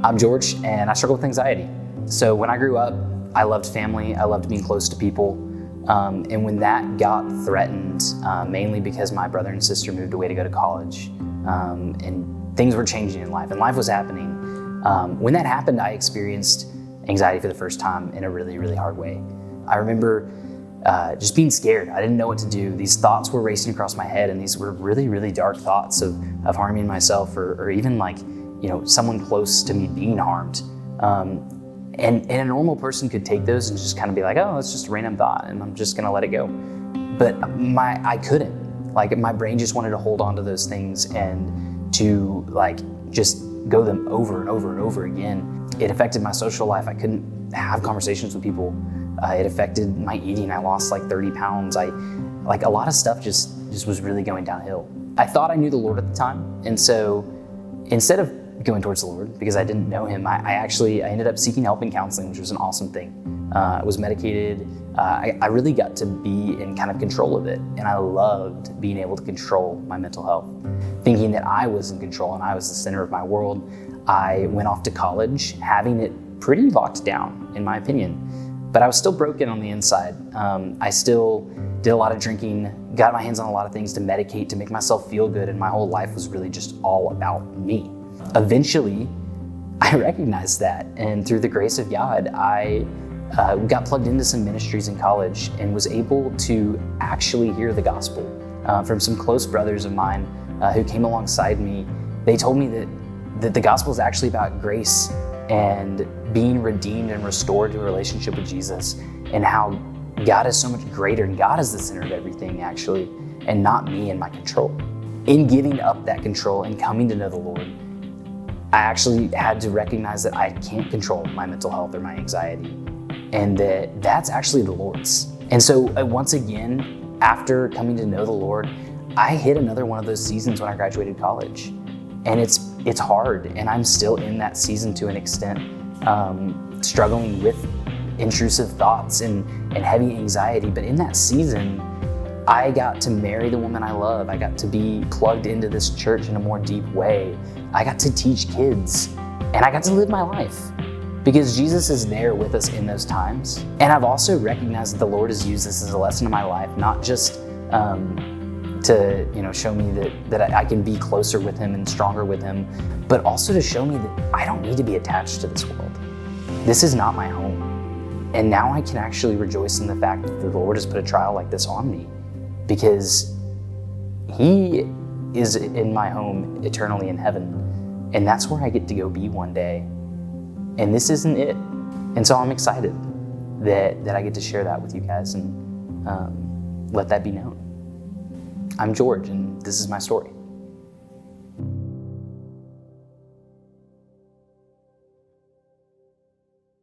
I'm George, and I struggle with anxiety. So when I grew up, I loved family, I loved being close to people. And when that got threatened, mainly because my brother and sister moved away to go to college, and things were changing in life, and life was happening. When that happened, I experienced anxiety for the first time in a really, really hard way. I remember just being scared. I didn't know what to do. These thoughts were racing across my head, and these were really, really dark thoughts of harming myself, or even like, someone close to me being harmed. And a normal person could take those and just kind of be like, oh, it's just a random thought, and I'm just gonna let it go. But I couldn't. Like, my brain just wanted to hold on to those things and to just go them over and over and over again. It affected my social life. I couldn't have conversations with people. It affected my eating. I lost like 30 pounds. A lot of stuff just was really going downhill. I thought I knew the Lord at the time. And so instead of going towards the Lord, because I didn't know him, I ended up seeking help in counseling, which was an awesome thing. I was medicated. I really got to be in kind of control of it. And I loved being able to control my mental health, thinking that I was in control and I was the center of my world. I went off to college having it pretty locked down, in my opinion. But I was still broken on the inside. I still did a lot of drinking, got my hands on a lot of things to medicate, to make myself feel good, and my whole life was really just all about me. Eventually, I recognized that, and through the grace of God, I got plugged into some ministries in college and was able to actually hear the gospel from some close brothers of mine who came alongside me. They told me that the gospel is actually about grace and being redeemed and restored to a relationship with Jesus, and how God is so much greater, and God is the center of everything actually, and not me and my control. In giving up that control and coming to know the Lord, I actually had to recognize that I can't control my mental health or my anxiety, and that's actually the Lord's. And so once again, after coming to know the Lord, I hit another one of those seasons when I graduated college. And it's hard, and I'm still in that season to an extent, struggling with intrusive thoughts and heavy anxiety. But in that season, I got to marry the woman I love. I got to be plugged into this church in a more deep way. I got to teach kids, and I got to live my life because Jesus is there with us in those times. And I've also recognized that the Lord has used this as a lesson in my life, not just to show me that I can be closer with him and stronger with him, but also to show me that I don't need to be attached to this world. This is not my home. And now I can actually rejoice in the fact that the Lord has put a trial like this on me, because he is in my home eternally in heaven. And that's where I get to go be one day. And this isn't it. And so I'm excited that I get to share that with you guys and let that be known. I'm George, and this is my story.